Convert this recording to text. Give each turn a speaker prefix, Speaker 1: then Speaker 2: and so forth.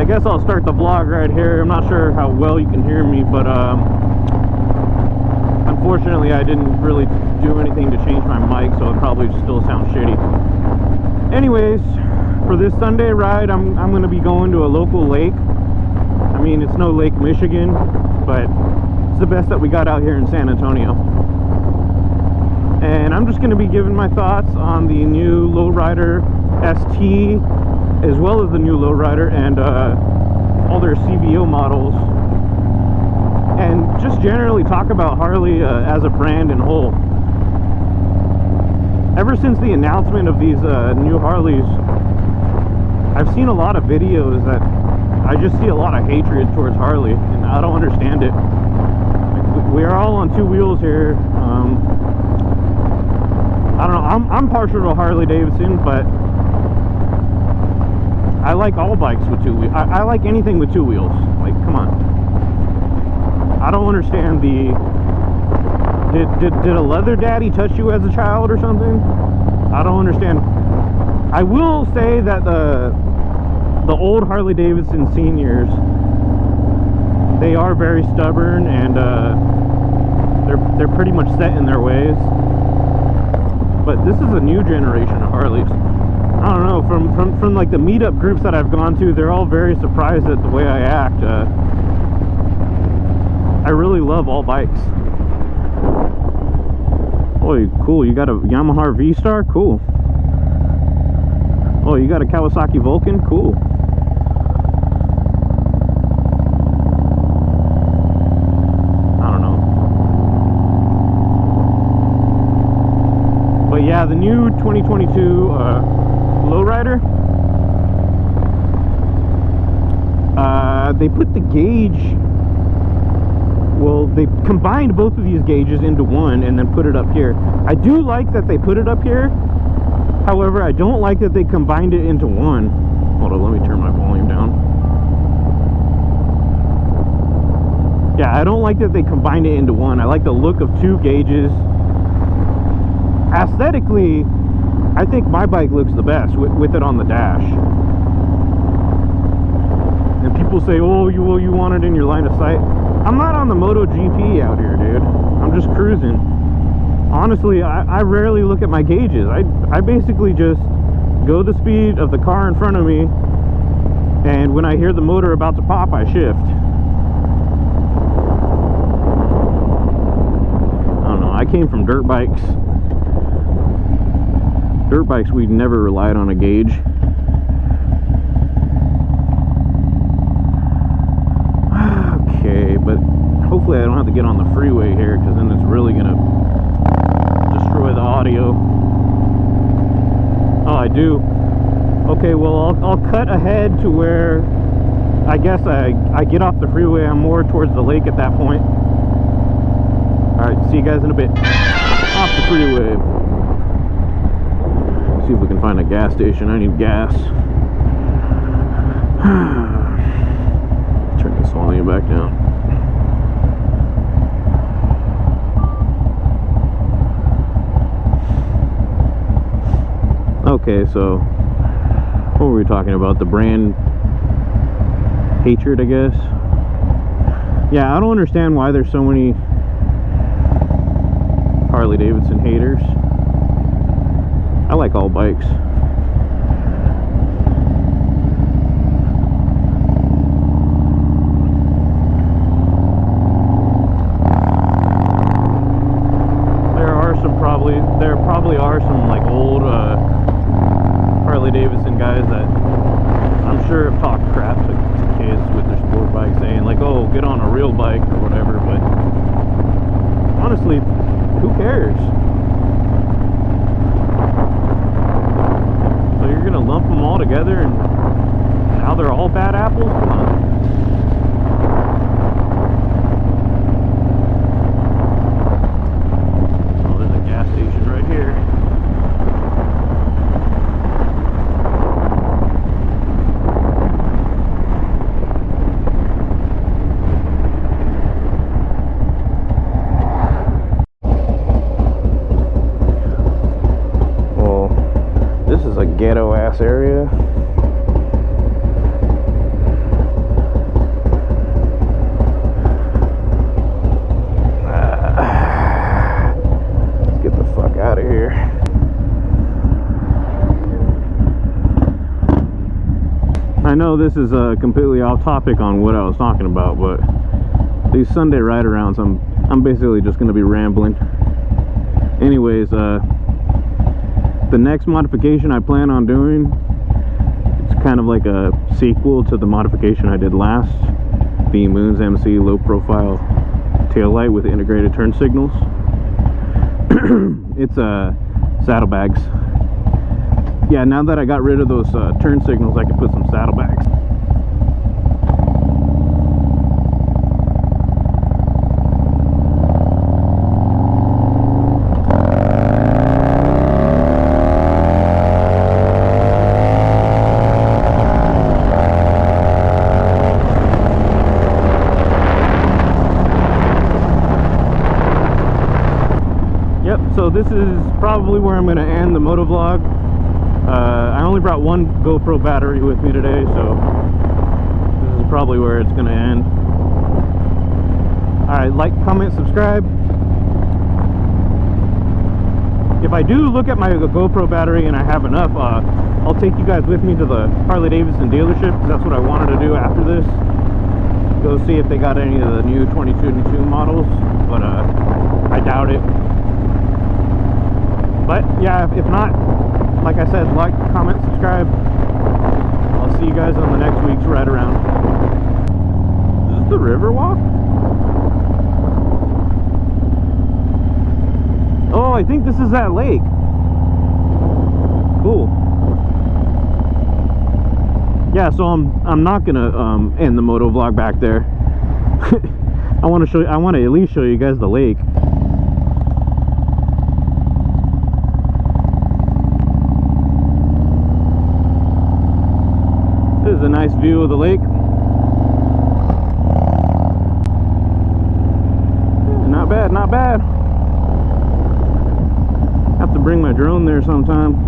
Speaker 1: guess I'll start the vlog right here. I'm not sure how well you can hear me, but unfortunately I didn't really do anything to change my mic, so it probably still sounds shitty. Anyways, for this Sunday ride, I'm going to be going to a local lake. I mean, it's no Lake Michigan, but it's the best that we got out here in San Antonio. And I'm just going to be giving my thoughts on the new lowrider ST, as well as the new lowrider and all their CVO models, and just generally talk about Harley as a brand in whole. Ever since the announcement of these new Harleys, I've seen a lot of videos that I just see a lot of hatred towards Harley, and I don't understand it. We are all on two wheels here. I don't know, I'm partial to Harley Davidson, but I like all bikes with two wheels. I like anything with two wheels. Like, come on. I don't understand the... Did a leather daddy touch you as a child or something? I don't understand. I will say that the old Harley Davidson seniors, they are very stubborn, and they're pretty much set in their ways. But this is a new generation of Harleys. I don't know, from like the meetup groups that I've gone to, they're all very surprised at the way I act. I really love all bikes. Oh, cool, you got a Yamaha V-Star? Cool. Oh, you got a Kawasaki Vulcan? Cool. I don't know. But yeah, the new 2022 lowrider, they put the gauge, well, they combined both of these gauges into one and then put it up here. I do like that they put it up here. However, I don't like that they combined it into one. Hold on, let me turn my volume down. Yeah, I don't like that they combined it into one. I like the look of two gauges. Aesthetically, I think my bike looks the best with it on the dash. And people say, oh, you want it in your line of sight. I'm not on the MotoGP out here, dude. I'm just cruising. Honestly, I rarely look at my gauges. I basically just go the speed of the car in front of me, and when I hear the motor about to pop, I shift. I don't know, I came from dirt bikes. Dirt bikes, we never relied on a gauge. Okay, but hopefully I don't have to get on the freeway here, because then it's really gonna destroy the audio. Oh, I do. Okay, well, I'll cut ahead to where I guess I get off the freeway. I'm more towards the lake at that point. Alright, see you guys in a bit. Off the freeway. See if we can find a gas station. I need gas. Turn this volume back down. Okay, so what were we talking about? The brand hatred, I guess. Yeah, I don't understand why there's so many Harley Davidson haters. I like all bikes. There probably are some like old Harley Davidson guys that I'm sure have talked crap to kids with their sport bikes, saying like, oh, get on a real bike or whatever, but honestly, who cares? So you're gonna lump them all together and now they're all bad apples? Come on. Ghetto ass area. I know this is completely off topic on what I was talking about, but these Sunday ride-arounds, I'm basically just going to be rambling. Anyways, the next modification I plan on doing, it's kind of like a sequel to the modification I did last, the Moon's MC low profile taillight with integrated turn signals. It's saddlebags. Yeah, now that I got rid of those turn signals, I can put some saddlebags. Yep, so this is probably where I'm going to end the moto vlog. I only brought one GoPro battery with me today, so this is probably where it's going to end. Alright, like, comment, subscribe. If I do look at my GoPro battery and I have enough, I'll take you guys with me to the Harley Davidson dealership, because that's what I wanted to do after this. Go see if they got any of the new 2022 models, but I doubt it. But yeah, if not, like I said, like, comment, subscribe. I'll see you guys on the next week's ride around. Is this the river walk? Oh, I think this is that lake. Cool. Yeah, so I'm not gonna end the moto vlog back there. I want to at least show you guys the lake. This is a nice view of the lake. Not bad, not bad. Have to bring my drone there sometime.